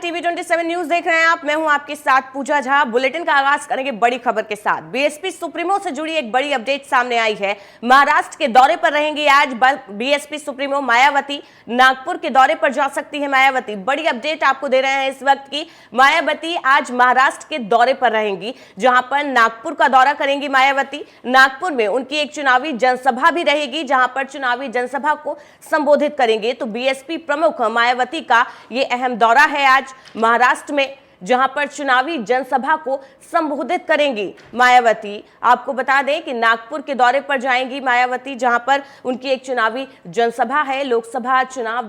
TV 27 news देख रहे हैं आप। मैं हूं आपके साथ पूजा झा। बुलेटिन का आगाज करेंगे बड़ी खबर के साथ। बीएसपी सुप्रीमो से जुड़ी एक बड़ी अपडेट सामने आई है। महाराष्ट्र के दौरे पर रहेंगी आज बीएसपी सुप्रीमो मायावती। नागपुर के दौरे पर जा सकती है मायावती। बड़ी अपडेट आपको दे रहे हैं इस वक्त की। मायावती आज महाराष्ट्र के दौरे पर रहेंगी, जहां पर नागपुर का दौरा करेंगी मायावती। नागपुर में उनकी एक चुनावी जनसभा भी रहेगी, जहां पर चुनावी जनसभा को संबोधित करेंगे। तो बीएसपी प्रमुख मायावती का ये अहम दौरा है आज महाराष्ट्र में, जहां पर चुनावी जनसभा को संबोधित करेंगी मायावती। आपको बता दें कि नागपुर के दौरे पर जाएंगी मायावती, जहां पर उनकी एक चुनावी जनसभा है। लोकसभा चुनाव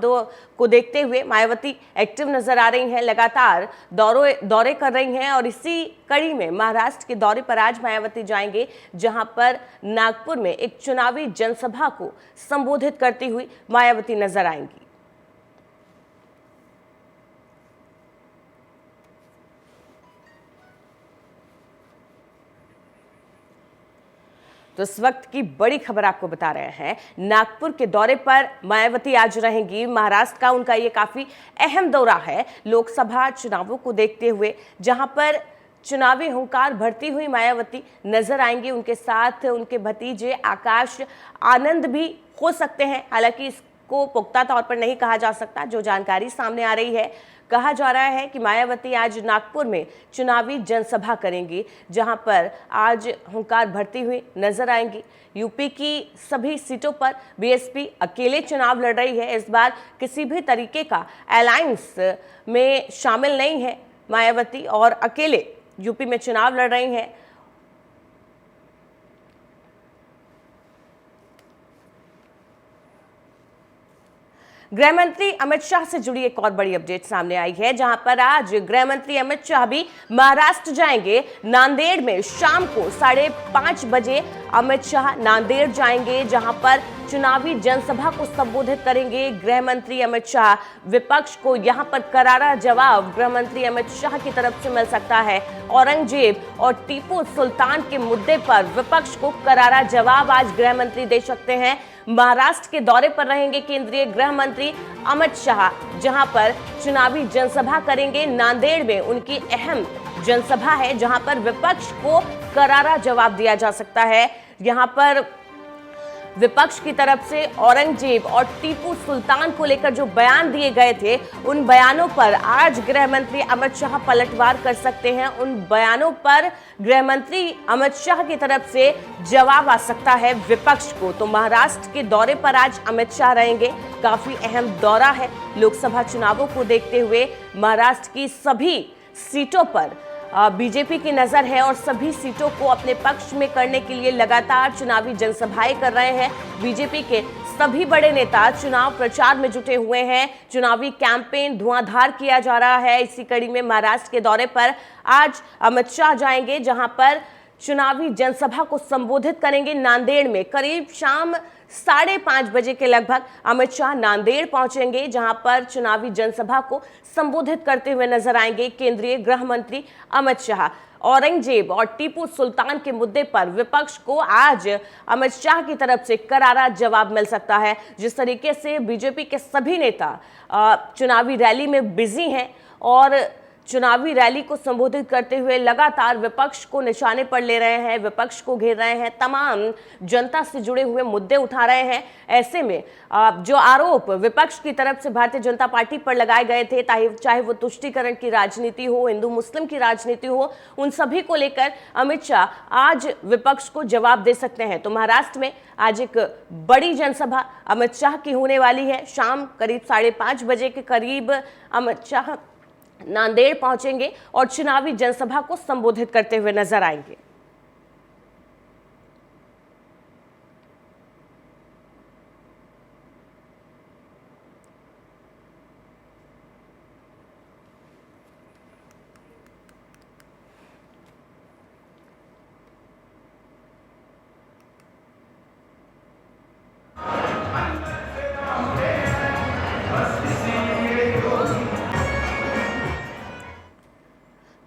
को देखते हुए मायावती एक्टिव नजर आ रही हैं, लगातार दौरे कर रही हैं और इसी कड़ी में महाराष्ट्र के दौरे पर आज मायावती जाएंगे, जहां पर नागपुर में एक चुनावी जनसभा को संबोधित करती हुई मायावती नजर आएंगी। तो इस वक्त की बड़ी खबर आपको बता रहे हैं। नागपुर के दौरे पर मायावती आज रहेंगी। महाराष्ट्र का उनका ये काफी अहम दौरा है लोकसभा चुनावों को देखते हुए, जहां पर चुनावी हुंकार भरती हुई मायावती नजर आएंगी। उनके साथ उनके भतीजे आकाश आनंद भी हो सकते हैं, हालांकि इसको पुख्ता तौर पर नहीं कहा जा सकता। जो जानकारी सामने आ रही है, कहा जा रहा है कि मायावती आज नागपुर में चुनावी जनसभा करेंगी, जहां पर आज हुंकार भरती हुई नजर आएंगी। यूपी की सभी सीटों पर बीएसपी अकेले चुनाव लड़ रही है। इस बार किसी भी तरीके का अलायंस में शामिल नहीं है मायावती, और अकेले यूपी में चुनाव लड़ रही हैं। गृह मंत्री अमित शाह से जुड़ी एक और बड़ी अपडेट सामने आई है, जहां पर आज गृह मंत्री अमित शाह भी महाराष्ट्र जाएंगे। नांदेड़ में शाम को 5:30 बजे अमित शाह नांदेड़ जाएंगे, जहां पर चुनावी जनसभा को संबोधित करेंगे गृह मंत्री अमित शाह। विपक्ष को यहां पर करारा जवाब गृह मंत्री अमित शाह की तरफ से मिल सकता है। औरंगजेब और टीपू सुल्तान के मुद्दे पर विपक्ष को करारा जवाब आज गृह मंत्री दे सकते हैं। महाराष्ट्र के दौरे पर रहेंगे केंद्रीय गृह मंत्री अमित शाह, जहां पर चुनावी जनसभा करेंगे। नांदेड़ में उनकी अहम जनसभा है, जहां पर विपक्ष को करारा जवाब दिया जा सकता है। यहां पर विपक्ष की तरफ से औरंगजेब और टीपू सुल्तान को लेकर जो बयान दिए गए थे, उन बयानों पर आज गृह मंत्री अमित शाह पलटवार कर सकते हैं। उन बयानों पर गृह मंत्री अमित शाह की तरफ से जवाब आ सकता है विपक्ष को। तो महाराष्ट्र के दौरे पर आज अमित शाह रहेंगे। काफी अहम दौरा है लोकसभा चुनावों को देखते हुए। महाराष्ट्र की सभी सीटों पर बीजेपी की नजर है और सभी सीटों को अपने पक्ष में करने के लिए लगातार चुनावी जनसभाएं कर रहे हैं। बीजेपी के सभी बड़े नेता चुनाव प्रचार में जुटे हुए हैं। चुनावी कैंपेन धुआंधार किया जा रहा है। इसी कड़ी में महाराष्ट्र के दौरे पर आज अमित शाह जाएंगे, जहां पर चुनावी जनसभा को संबोधित करेंगे। नांदेड़ में करीब शाम 5:30 बजे के लगभग अमित शाह नांदेड़ पहुंचेंगे, जहां पर चुनावी जनसभा को संबोधित करते हुए नजर आएंगे केंद्रीय गृह मंत्री अमित शाह। औरंगजेब और टीपू सुल्तान के मुद्दे पर विपक्ष को आज अमित शाह की तरफ से करारा जवाब मिल सकता है। जिस तरीके से बीजेपी के सभी नेता चुनावी रैली में बिजी हैं और चुनावी रैली को संबोधित करते हुए लगातार विपक्ष को निशाने पर ले रहे हैं, विपक्ष को घेर रहे हैं, तमाम जनता से जुड़े हुए मुद्दे उठा रहे हैं। ऐसे में जो आरोप विपक्ष की तरफ से भारतीय जनता पार्टी पर लगाए गए थे, चाहे वो तुष्टीकरण की राजनीति हो, हिंदू मुस्लिम की राजनीति हो, उन सभी को लेकर अमित शाह आज विपक्ष को जवाब दे सकते हैं। तो महाराष्ट्र में आज एक बड़ी जनसभा अमित शाह की होने वाली है। शाम करीब 5:30 बजे के करीब अमित शाह नांदेड़ पहुंचेंगे और चुनावी जनसभा को संबोधित करते हुए नजर आएंगे।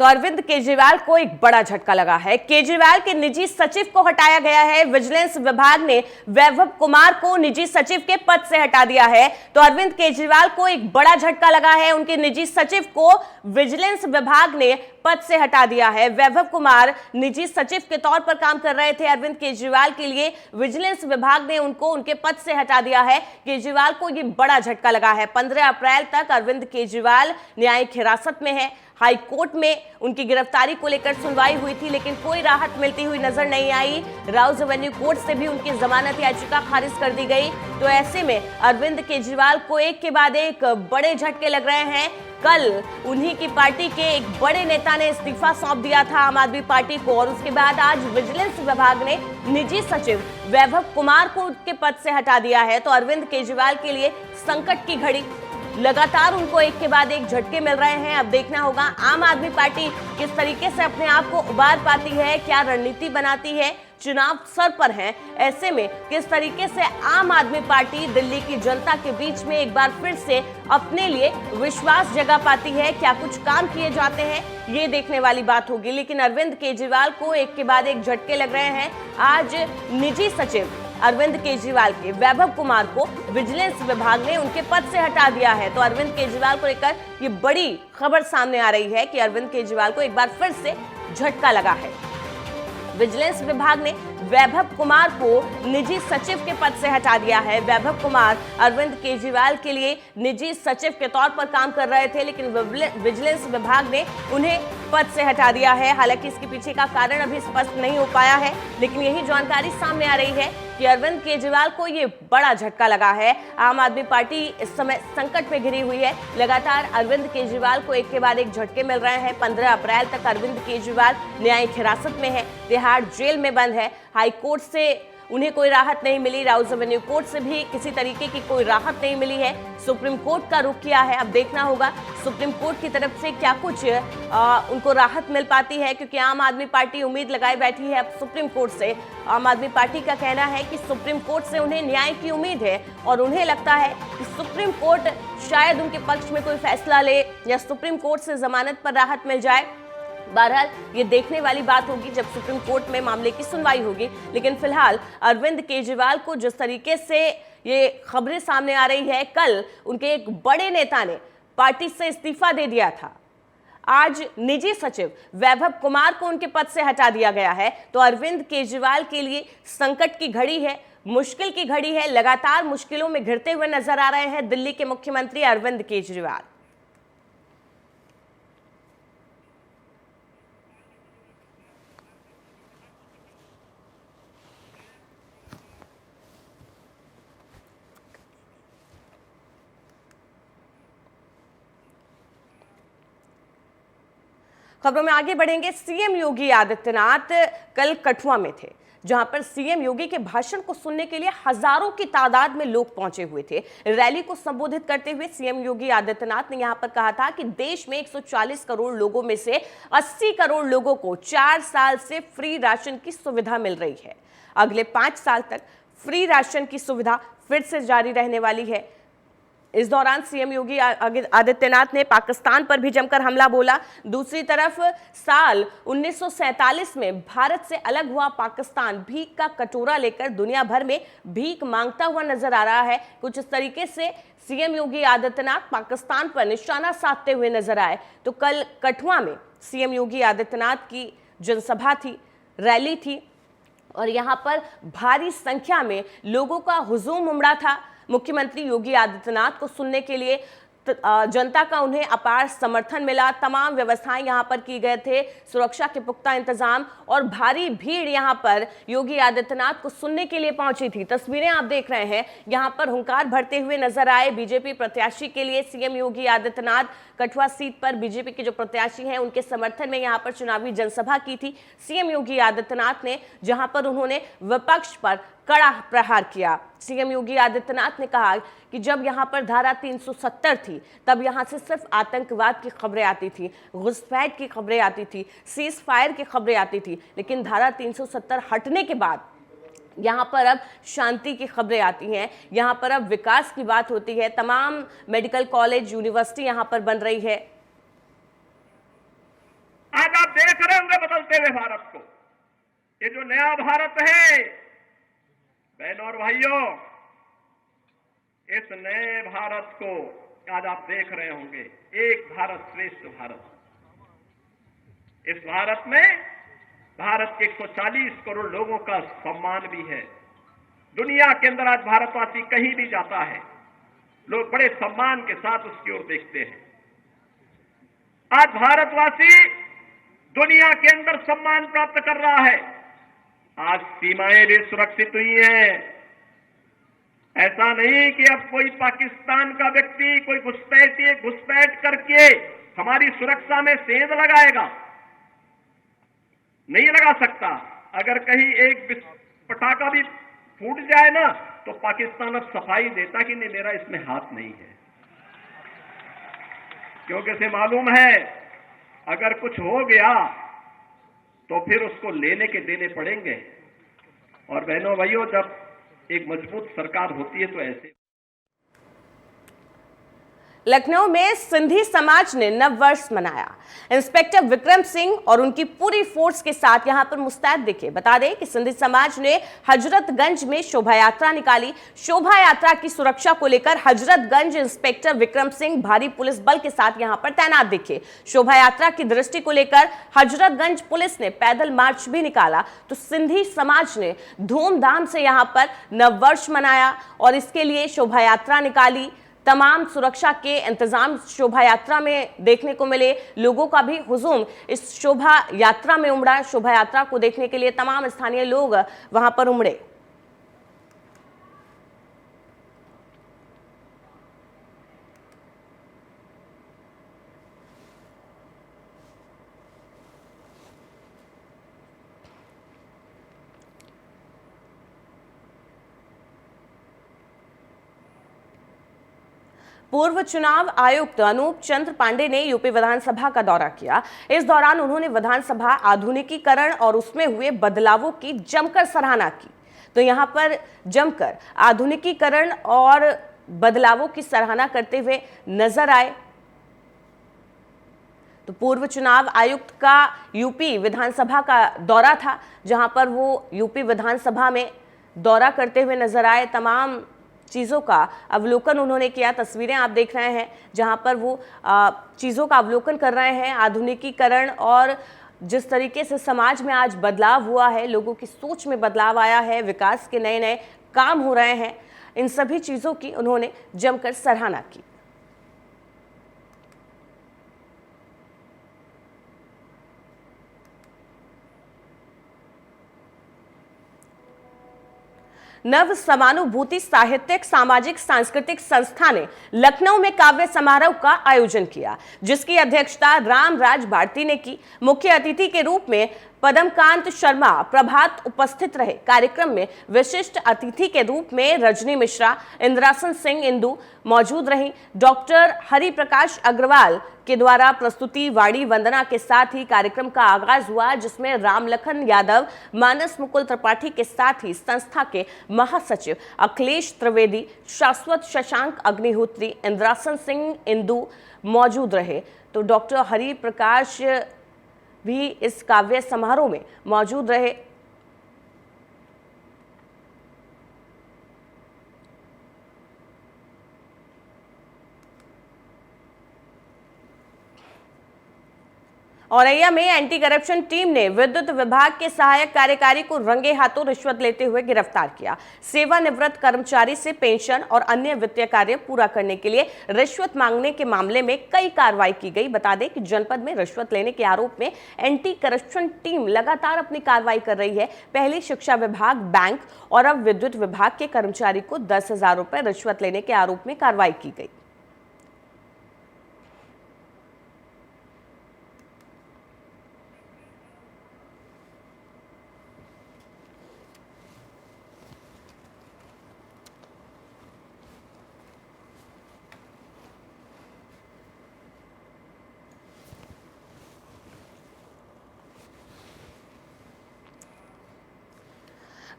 तो अरविंद केजरीवाल को एक बड़ा झटका लगा है। केजरीवाल के निजी सचिव को हटाया गया है। विजिलेंस विभाग ने वैभव कुमार को निजी सचिव के पद से हटा दिया है। तो अरविंद केजरीवाल को एक बड़ा झटका लगा है। उनके निजी सचिव को विजिलेंस विभाग ने पद से हटा दिया है। वैभव कुमार निजी सचिव के तौर पर काम कर रहे थे अरविंद केजरीवाल के लिए। विजिलेंस विभाग ने उनको उनके पद से हटा दिया है। केजरीवाल को ये बड़ा झटका लगा है। 15 अप्रैल तक अरविंद केजरीवाल न्यायिक हिरासत में है। हाई कोर्ट में उनकी गिरफ्तारी को लेकर सुनवाई हुई थी, लेकिन कोई राहत मिलती हुई नजर नहीं आई। राउज एवेन्यू कोर्ट से भी उनकी जमानत याचिका खारिज कर दी गई। तो ऐसे में अरविंद केजरीवाल को एक के बाद एक बड़े झटके लग रहे हैं। कल उन्हीं की पार्टी के एक बड़े नेता ने इस्तीफा सौंप दिया था आम आदमी पार्टी को, और उसके बाद आज विजिलेंस विभाग ने निजी सचिव वैभव कुमार को उनके पद से हटा दिया है। तो अरविंद केजरीवाल के लिए संकट की घड़ी, लगातार उनको एक के बाद एक झटके मिल रहे हैं। अब देखना होगा आम आदमी पार्टी किस तरीके से अपने आप को उबार पाती है, क्या रणनीति बनाती है। चुनाव सर पर हैं, ऐसे में किस तरीके से आम आदमी पार्टी दिल्ली की जनता के बीच में एक बार फिर से अपने लिए विश्वास जगा पाती है, क्या कुछ काम किए जाते हैं, ये देखने वाली बात होगी। लेकिन अरविंद केजरीवाल को एक के बाद एक झटके लग रहे हैं। आज निजी सचिव अरविंद केजरीवाल के वैभव कुमार को विजिलेंस विभाग ने उनके पद से हटा दिया है। तो अरविंद केजरीवाल को लेकर ये बड़ी खबर सामने आ रही है कि अरविंद केजरीवाल को एक बार फिर से झटका लगा है। विजिलेंस विभाग ने वैभव कुमार को निजी सचिव के पद से हटा दिया है। वैभव कुमार अरविंद केजरीवाल के लिए निजी सचिव के तौर पर काम कर रहे थे, लेकिन विजिलेंस विभाग ने उन्हें पद से हटा दिया है। हालांकि इसके पीछे का कारण अभी स्पष्ट नहीं हो पाया है, लेकिन यही जानकारी सामने आ रही है कि अरविंद केजरीवाल को ये बड़ा झटका लगा है। आम आदमी पार्टी इस समय संकट में घिरी हुई है। लगातार अरविंद केजरीवाल को एक के बाद एक झटके मिल रहे हैं। 15 अप्रैल तक अरविंद केजरीवाल न्यायिक हिरासत में है, तिहाड़ जेल में बंद है। हाई कोर्ट से उन्हें कोई राहत नहीं मिली, राउज एवेन्यू कोर्ट से भी किसी तरीके की कोई राहत नहीं मिली है। सुप्रीम कोर्ट का रुख किया है। अब देखना होगा सुप्रीम कोर्ट की तरफ से क्या कुछ उनको राहत मिल पाती है, क्योंकि आम आदमी पार्टी उम्मीद लगाए बैठी है अब सुप्रीम कोर्ट से। आम आदमी पार्टी का कहना है कि सुप्रीम कोर्ट से उन्हें न्याय की उम्मीद है, और उन्हें लगता है कि सुप्रीम कोर्ट शायद उनके पक्ष में कोई फैसला ले या सुप्रीम कोर्ट से जमानत पर राहत मिल जाए। बहरहाल ये देखने वाली बात होगी जब सुप्रीम कोर्ट में मामले की सुनवाई होगी। लेकिन फिलहाल अरविंद केजरीवाल को जिस तरीके से ये खबरें सामने आ रही है, कल उनके एक बड़े नेता ने पार्टी से इस्तीफा दे दिया था। आज निजी सचिव वैभव कुमार को उनके पद से हटा दिया गया है। तो अरविंद केजरीवाल के लिए संकट की घड़ी है, मुश्किल की घड़ी है। लगातार मुश्किलों में घिरते हुए नजर आ रहे हैं दिल्ली के मुख्यमंत्री अरविंद केजरीवाल। खबरों में आगे बढ़ेंगे। सीएम योगी आदित्यनाथ कल कठुआ में थे, जहां पर सीएम योगी के भाषण को सुनने के लिए हजारों की तादाद में लोग पहुंचे हुए थे। रैली को संबोधित करते हुए सीएम योगी आदित्यनाथ ने यहां पर कहा था कि देश में 140 करोड़ लोगों में से 80 करोड़ लोगों को 4 साल से फ्री राशन की सुविधा मिल रही है। अगले 5 साल तक फ्री राशन की सुविधा फिर से जारी रहने वाली है। इस दौरान सीएम योगी आदित्यनाथ ने पाकिस्तान पर भी जमकर हमला बोला। दूसरी तरफ साल 1947 में भारत से अलग हुआ पाकिस्तान भीख का कटोरा लेकर दुनिया भर में भीख मांगता हुआ नजर आ रहा है। कुछ इस तरीके से सीएम योगी आदित्यनाथ पाकिस्तान पर निशाना साधते हुए नजर आए। तो कल कठुआ में सीएम योगी आदित्यनाथ की जनसभा थी, रैली थी, और यहां पर भारी संख्या में लोगों का हुजूम उमड़ा था। मुख्यमंत्री योगी आदित्यनाथ को सुनने के लिए जनता का उन्हें अपार समर्थन मिला। तमाम व्यवस्थाएं यहां पर की गए थे, सुरक्षा के पुख्ता इंतजाम, और भारी भीड़ यहां पर योगी आदित्यनाथ को सुनने के लिए पहुंची थी। तस्वीरें आप देख रहे हैं, यहां पर हुंकार भरते हुए नजर आए बीजेपी प्रत्याशी के लिए सीएम योगी आदित्यनाथ। कठुआ सीट पर बीजेपी के जो प्रत्याशी हैं उनके समर्थन में यहां पर चुनावी जनसभा की थी सीएम योगी आदित्यनाथ ने, जहां पर उन्होंने विपक्ष पर कड़ा प्रहार किया। सीएम योगी आदित्यनाथ ने कहा कि जब यहां पर धारा 370 थी तब यहां से सिर्फ आतंकवाद की खबरें आती थी, घुसपैठ की खबरें आती थी, सीज फायर की खबरें आती थी, लेकिन धारा 370 हटने के बाद यहाँ पर अब शांति की खबरें आती हैं, यहाँ पर अब विकास की बात होती है। तमाम मेडिकल कॉलेज, यूनिवर्सिटी यहाँ पर बन रही है। आज आप देख रहे होंगे बदलते हुए भारत को। ये जो नया भारत है बहनों और भाइयों, इस नए भारत को आज आप देख रहे होंगे, एक भारत श्रेष्ठ भारत। इस भारत में भारत के 140 करोड़ लोगों का सम्मान भी है। दुनिया के अंदर आज भारतवासी कहीं भी जाता है, लोग बड़े सम्मान के साथ उसकी ओर देखते हैं। आज भारतवासी दुनिया के अंदर सम्मान प्राप्त कर रहा है। आज सीमाएं भी सुरक्षित हुई हैं। ऐसा नहीं कि अब कोई पाकिस्तान का व्यक्ति कोई घुसपैठ करके हमारी सुरक्षा में सेंध लगाएगा, नहीं लगा सकता। अगर कहीं एक पटाखा भी फूट जाए ना तो पाकिस्तान अब सफाई देता कि नहीं, मेरा इसमें हाथ नहीं है, क्योंकि उसे मालूम है अगर कुछ हो गया तो फिर उसको लेने के देने पड़ेंगे। और बहनों भाइयों, जब एक मजबूत सरकार होती है तो ऐसे। लखनऊ में सिंधी समाज ने नव वर्ष मनाया। इंस्पेक्टर विक्रम सिंह और उनकी पूरी फोर्स के साथ यहां पर मुस्तैद दिखे। बता दें कि सिंधी समाज ने हजरतगंज में शोभा यात्रा निकाली। शोभा यात्रा की सुरक्षा को लेकर हजरतगंज इंस्पेक्टर विक्रम सिंह भारी पुलिस बल के साथ यहां पर तैनात दिखे। शोभा यात्रा की दृष्टि को लेकर हजरतगंज पुलिस ने पैदल मार्च भी निकाला, तो सिंधी समाज ने धूमधाम से यहां पर नववर्ष मनाया और इसके लिए शोभा यात्रा निकाली। तमाम सुरक्षा के इंतजाम शोभा यात्रा में देखने को मिले। लोगों का भी हुजूम इस शोभा यात्रा में उमड़ा। शोभा यात्रा को देखने के लिए तमाम स्थानीय लोग वहां पर उमड़े। पूर्व चुनाव आयुक्त अनूप चंद्र पांडे ने यूपी विधानसभा का दौरा किया। इस दौरान उन्होंने विधानसभा आधुनिकीकरण और उसमें हुए बदलावों की जमकर सराहना की। तो यहां पर जमकर आधुनिकीकरण और बदलावों की सराहना करते हुए नजर आए। तो पूर्व चुनाव आयुक्त का यूपी विधानसभा का दौरा था, जहां पर वो यूपी विधानसभा में दौरा करते हुए नजर आए। तमाम चीज़ों का अवलोकन उन्होंने किया। तस्वीरें आप देख रहे हैं जहां पर वो चीज़ों का अवलोकन कर रहे हैं। आधुनिकीकरण और जिस तरीके से समाज में आज बदलाव हुआ है, लोगों की सोच में बदलाव आया है, विकास के नए नए काम हो रहे हैं, इन सभी चीज़ों की उन्होंने जमकर सराहना की। नव समानुभूति साहित्यिक सामाजिक सांस्कृतिक संस्था ने लखनऊ में काव्य समारोह का आयोजन किया, जिसकी अध्यक्षता रामराज भारती ने की। मुख्य अतिथि के रूप में पद्मकांत शर्मा प्रभात उपस्थित रहे। कार्यक्रम में विशिष्ट अतिथि के रूप में रजनी मिश्रा, इंद्रासन सिंह इंदु मौजूद रहीं। डॉक्टर हरि प्रकाश अग्रवाल के द्वारा प्रस्तुति वाणी वंदना के साथ ही कार्यक्रम का आगाज हुआ, जिसमें रामलखन यादव, मानस मुकुल त्रिपाठी के साथ ही संस्था के महासचिव अखिलेश त्रिवेदी, शाश्वत शशांक अग्निहोत्री, इंद्रासन सिंह इंदु मौजूद रहे। तो डॉक्टर हरि प्रकाश भी इस काव्य समारोह में मौजूद रहे। औरैया में एंटी करप्शन टीम ने विद्युत विभाग के सहायक कार्यकारी को रंगे हाथों रिश्वत लेते हुए गिरफ्तार किया। सेवानिवृत्त कर्मचारी से पेंशन और अन्य वित्तीय कार्य पूरा करने के लिए रिश्वत मांगने के मामले में कई कार्रवाई की गई। बता दें कि जनपद में रिश्वत लेने के आरोप में एंटी करप्शन टीम लगातार अपनी कार्रवाई कर रही है। पहले शिक्षा विभाग, बैंक और अब विद्युत विभाग के कर्मचारी को 10,000 रुपए रिश्वत लेने के आरोप में कार्रवाई की गई।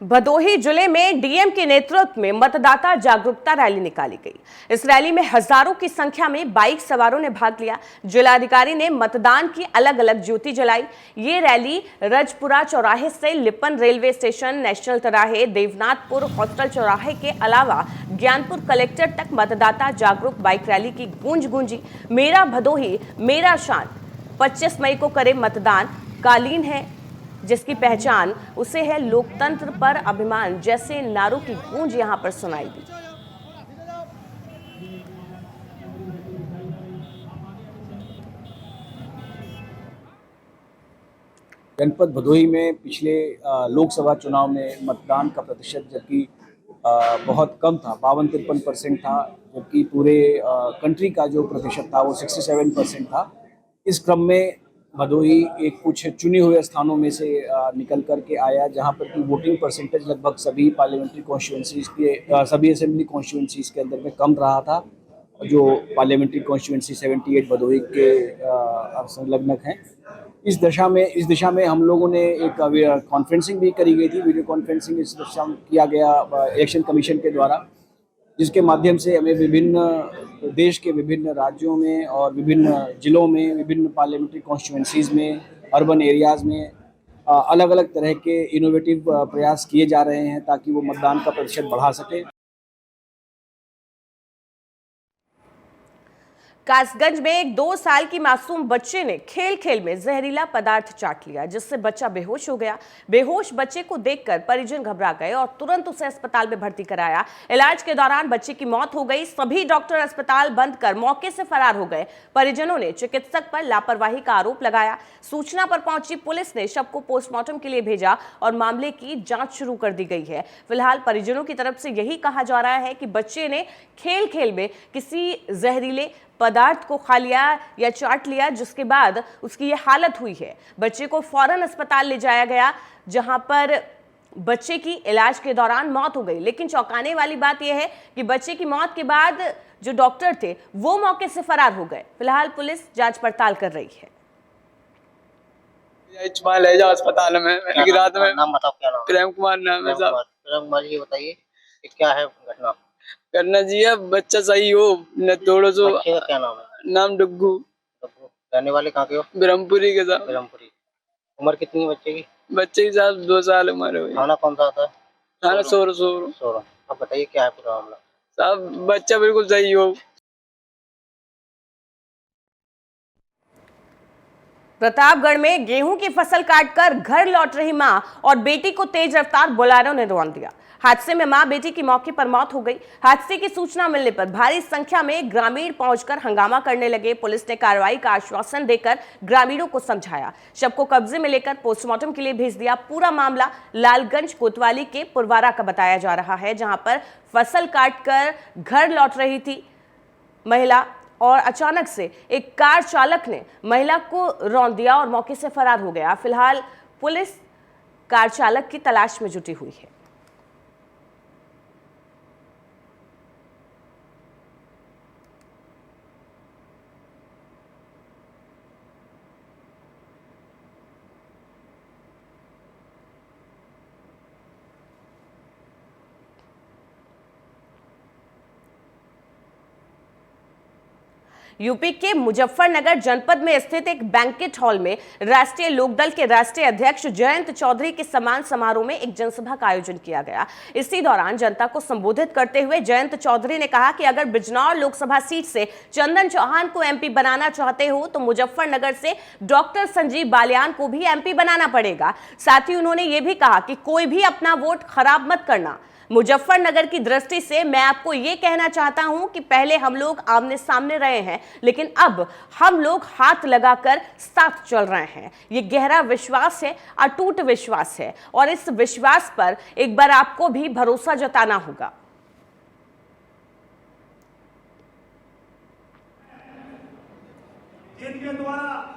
भदोही जिले में डीएम के नेतृत्व में मतदाता जागरूकता रैली निकाली गई। इस रैली में हजारों की संख्या में बाइक सवारों ने भाग लिया। जिलाधिकारी ने मतदान की अलग अलग ज्योति जलाई। ये रैली रजपुरा चौराहे से लिपन रेलवे स्टेशन, नेशनल तिराहे, देवनाथपुर हॉस्टल चौराहे के अलावा ज्ञानपुर कलेक्टर तक मतदाता जागरूक बाइक रैली की गूंज गूंजी। मेरा भदोही मेरा शान, 25 मई को करे मतदान, कालीन है जिसकी पहचान उसे है, लोकतंत्र पर अभिमान जैसे नारों की गूंज यहां पर सुनाई दी। जनपद भदोही में पिछले लोकसभा चुनाव में मतदान का प्रतिशत जबकि बहुत कम था, 52-53% था, जबकि पूरे कंट्री का जो प्रतिशत था वो 67% था। इस क्रम में भदोही एक कुछ चुने हुए स्थानों में से निकल कर के आया, जहां पर की वोटिंग परसेंटेज लगभग सभी पार्लियामेंट्री कॉन्स्टिट्यूंसीज के सभी असेंबली कॉन्स्टिट्यूंसीज के अंदर में कम रहा था। जो पार्लियामेंट्री कॉन्स्टिट्यूंसी 78 भदोही के संलग्नक हैं। इस दिशा में हम लोगों ने एक कॉन्फ्रेंसिंग भी करी गई थी, वीडियो कॉन्फ्रेंसिंग इस दिशा में किया गया इलेक्शन कमीशन के द्वारा, जिसके माध्यम से हमें देश के विभिन्न राज्यों में और विभिन्न जिलों में, विभिन्न पार्लियामेंट्री कॉन्स्टिट्यूंसीज में, अर्बन एरियाज़ में अलग अलग तरह के इनोवेटिव प्रयास किए जा रहे हैं ताकि वो मतदान का प्रतिशत बढ़ा सके। कासगंज में एक 2 साल की मासूम बच्चे ने खेल खेल में जहरीला पदार्थ चाट लिया, जिससे बच्चा बेहोश हो गया। बेहोश बच्चे को देखकर परिजन घबरा गए और तुरंत उसे अस्पताल में भर्ती कराया। इलाज के दौरान बच्चे की मौत हो गई। सभी डॉक्टर अस्पताल बंद कर मौके से फरार हो गए। परिजनों ने चिकित्सक पर लापरवाही का आरोप लगाया। सूचना पर पहुंची पुलिस ने शव को पोस्टमार्टम के लिए भेजा और मामले की जांच शुरू कर दी गई है। फिलहाल परिजनों की तरफ से यही कहा जा रहा है कि बच्चे ने खेल खेल में किसी जहरीले पदार्थ को खा लिया या चाट लिया, जिसके बाद उसकी ये हालत हुई है। बच्चे को फौरन अस्पताल ले जाया गया, जहां पर बच्चे की इलाज के दौरान मौत हो गई। लेकिन चौंकाने वाली बात यह है कि बच्चे की मौत के बाद जो डॉक्टर थे वो मौके से फरार हो गए। फिलहाल पुलिस जांच पड़ताल कर रही है। ले जाओ अस्पताल में। रात में नाम बताओ, क्या नाम? प्रेम कुमार नाम है साहब। प्रेम कुमार जी, बताइए क्या है घटना? करना चाहिए, बच्चा सही हो न, थोड़ा सो। बच्चे का क्या नाम है? नाम डग्गू। रहने वाले कहाँ के हो? ब्रह्मपुरी के साथ। ब्रह्मपुरी। उम्र कितनी है बच्चे की? बच्चे की साथ 2 साल उम्र हुई। खाना कौन सा आता है? खाना सोरो। अब बताइए क्या है पूरा मामला? साहब बच्चा बिल्कुल सही हो। प्रतापगढ़ में गेहूं की फसल काटकर घर लौट रही मां और बेटी को तेज रफ्तार बोलेरो ने रौंद दिया। हादसे में मां बेटी की मौके पर मौत हो गई। हादसे की सूचना मिलने पर भारी संख्या में ग्रामीण पहुंचकर हंगामा करने लगे। पुलिस ने कार्रवाई का आश्वासन देकर ग्रामीणों को समझाया। शव को कब्जे में लेकर पोस्टमार्टम के लिए भेज दिया। पूरा मामला लालगंज कोतवाली के पुरवारा का बताया जा रहा है, जहां पर फसल काटकर घर लौट रही थी महिला और अचानक से एक कार चालक ने महिला को रौंद दिया और मौके से फरार हो गया। फिलहाल पुलिस कार चालक की तलाश में जुटी हुई है। यूपी के मुजफ्फरनगर जनपद में स्थित एक बैंकेट हॉल में राष्ट्रीय लोकदल के राष्ट्रीय अध्यक्ष जयंत चौधरी के सम्मान समारोह में एक जनसभा का आयोजन किया गया। इसी दौरान जनता को संबोधित करते हुए जयंत चौधरी ने कहा कि अगर बिजनौर लोकसभा सीट से चंदन चौहान को एमपी बनाना चाहते हो तो मुजफ्फरनगर से डॉक्टर संजीव बालियान को भी एमपी बनाना पड़ेगा। साथ ही उन्होंने ये भी कहा कि कोई भी अपना वोट खराब मत करना। मुजफ्फरनगर की दृष्टि से मैं आपको यह कहना चाहता हूं कि पहले हम लोग आमने सामने रहे हैं, लेकिन अब हम लोग हाथ लगाकर साथ चल रहे हैं। ये गहरा विश्वास है, अटूट विश्वास है और इस विश्वास पर एक बार आपको भी भरोसा जताना होगा। जिनके द्वारा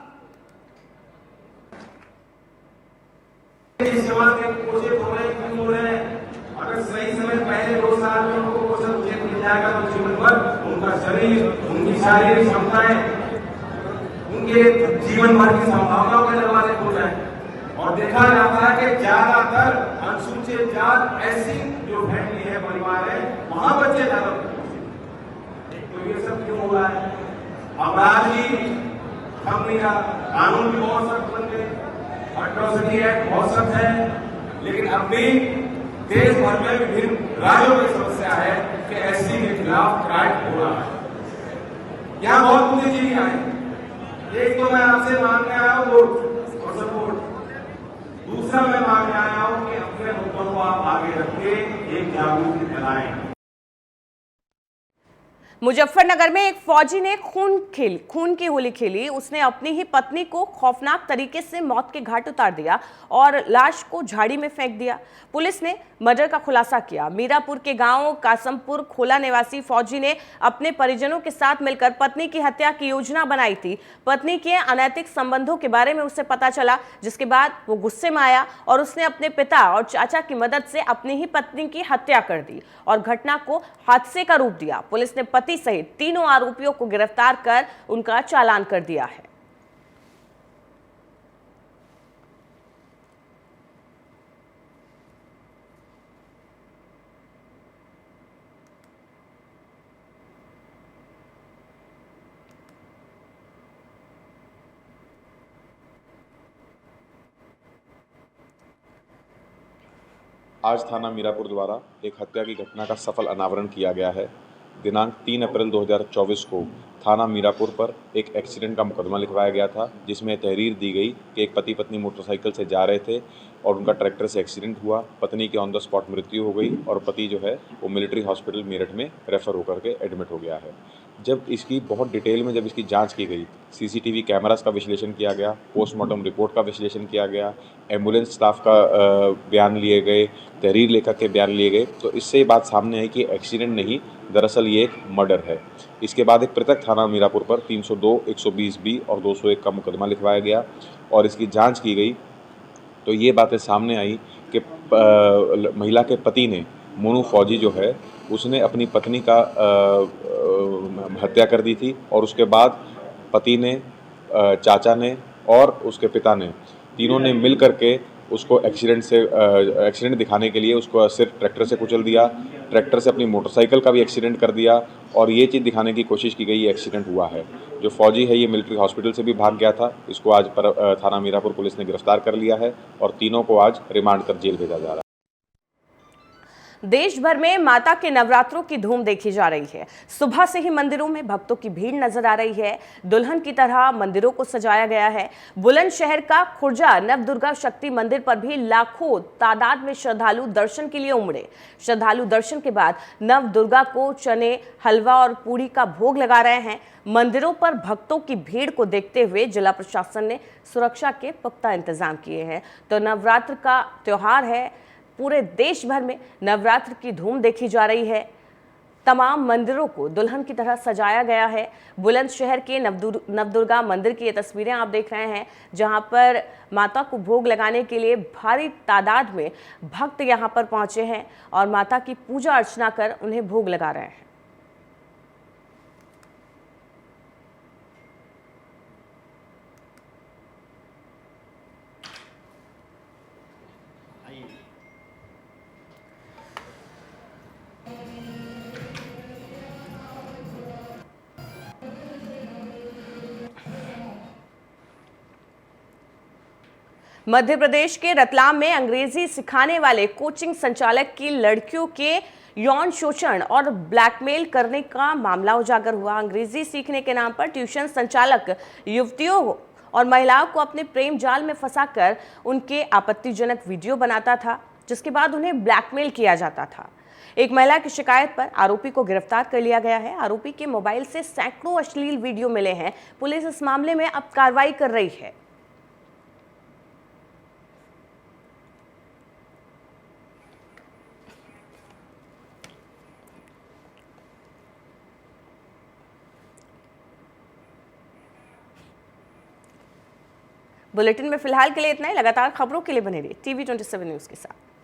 सेवा के कोशिश हो रहे क्यों हो रहे हैं? अगर सही समय पहले 2 साल में उनको पोषण मिल जाएगा तो जीवन भर उनका शरीर, उनकी शारीरिक क्षमताएं, उनके जीवन भर की संभावनाओं के दरवाजे खुल जाए। और देखा जाता है कि ज्यादातर अनुसूचित जात ऐसी जो फैमिली है, परिवार है, वहां बच्चे ज्यादा होते हैं। तो ये सब क्यों हो रहा है? अपराध भी कम नहीं रहा, कानून भी बहुत सख्त बन गए, एट्रोसिटी एक्ट बहुत सख्त है, लेकिन अब भी देश भर में विभिन्न राज्यों में समस्या है कि एससी के खिलाफ क्राइम हो रहा है। यहाँ बहुत बुद्धिजीवी आए, एक तो मैं आपसे मांगने आया हूँ वोट और सपोर्ट, दूसरा मैं मांगने आया हूँ कि अपने मुद्दों को आप आगे रख के एक जागरूकता फैलाएं। मुजफ्फरनगर में एक फौजी ने खून की होली खेली। उसने अपनी ही पत्नी को खौफनाक तरीके से मौत के घाट उतार दिया और लाश को झाड़ी में फेंक दिया। पुलिस ने मर्डर का खुलासा किया। मीरापुर के गांव कासमपुर खोला निवासी फौजी ने अपने परिजनों के साथ मिलकर पत्नी की हत्या की योजना बनाई थी। पत्नी के अनैतिक संबंधों के बारे में उसे पता चला, जिसके बाद वो गुस्से में आया और उसने अपने पिता और चाचा की मदद से अपनी ही पत्नी की हत्या कर दी और घटना को हादसे का रूप दिया। पुलिस ने पति सहित तीनों आरोपियों को गिरफ्तार कर उनका चालान कर दिया है। आज थाना मीरापुर द्वारा एक हत्या की घटना का सफल अनावरण किया गया है। दिनांक 3 अप्रैल 2024 को थाना मीरापुर पर एक एक्सीडेंट का मुकदमा लिखवाया गया था, जिसमें तहरीर दी गई कि एक पति पत्नी मोटरसाइकिल से जा रहे थे और उनका ट्रैक्टर से एक्सीडेंट हुआ। पत्नी की ऑन द स्पॉट मृत्यु हो गई और पति जो है वो मिलिट्री हॉस्पिटल मेरठ में रेफर होकर के एडमिट हो गया है। जब इसकी बहुत डिटेल में जब इसकी जांच की गई, सीसीटीवी कैमरास का विश्लेषण किया गया, पोस्टमार्टम रिपोर्ट का विश्लेषण किया गया, एम्बुलेंस स्टाफ का बयान लिए गए, तहरीर लेखक के बयान लिए गए, तो इससे ये बात सामने आई कि एक्सीडेंट नहीं, दरअसल ये एक मर्डर है। इसके बाद एक पृथक थाना मीरापुर पर 302, 120B और 201 का मुकदमा लिखवाया गया और इसकी जांच की गई तो ये बातें सामने आई कि महिला के पति ने, मोनू फौजी जो है, उसने अपनी पत्नी का हत्या कर दी थी और उसके बाद पति ने, चाचा ने और उसके पिता ने, तीनों ने मिल करके उसको एक्सीडेंट दिखाने के लिए उसको सिर्फ ट्रैक्टर से कुचल दिया, ट्रैक्टर से अपनी मोटरसाइकिल का भी एक्सीडेंट कर दिया और ये चीज़ दिखाने की कोशिश की गई ये एक्सीडेंट हुआ है। जो फौजी है ये मिलिट्री हॉस्पिटल से भी भाग गया था। इसको आज थाना मीरापुर पुलिस ने गिरफ्तार कर लिया है और तीनों को आज रिमांड कर जेल भेजा जा रहा है। देश भर में माता के नवरात्रों की धूम देखी जा रही है। सुबह से ही मंदिरों में भक्तों की भीड़ नजर आ रही है। दुल्हन की तरह मंदिरों को सजाया गया है। बुलंदशहर का खुर्जा नवदुर्गा शक्ति मंदिर पर भी लाखों तादाद में श्रद्धालु दर्शन के लिए उमड़े। श्रद्धालु दर्शन के बाद नवदुर्गा को चने, हलवा और पूरी का भोग लगा रहे हैं। मंदिरों पर भक्तों की भीड़ को देखते हुए जिला प्रशासन ने सुरक्षा के पुख्ता इंतजाम किए हैं। तो नवरात्र का त्योहार है, पूरे देश भर में नवरात्र की धूम देखी जा रही है। तमाम मंदिरों को दुल्हन की तरह सजाया गया है। बुलंदशहर के नवदुर्गा मंदिर की ये तस्वीरें आप देख रहे हैं, जहां पर माता को भोग लगाने के लिए भारी तादाद में भक्त यहां पर पहुंचे हैं और माता की पूजा अर्चना कर उन्हें भोग लगा रहे हैं। मध्य प्रदेश के रतलाम में अंग्रेजी सिखाने वाले कोचिंग संचालक की लड़कियों के यौन शोषण और ब्लैकमेल करने का मामला उजागर हुआ। अंग्रेजी सीखने के नाम पर ट्यूशन संचालक युवतियों और महिलाओं को अपने प्रेम जाल में फंसाकर उनके आपत्तिजनक वीडियो बनाता था, जिसके बाद उन्हें ब्लैकमेल किया जाता था। एक महिला की शिकायत पर आरोपी को गिरफ्तार कर लिया गया है। आरोपी के मोबाइल से सैकड़ों अश्लील वीडियो मिले हैं। पुलिस इस मामले में अब कार्रवाई कर रही है। बुलेटिन में फिलहाल के लिए इतना ही। लगातार खबरों के लिए बने रहिए TV 27 न्यूज के साथ।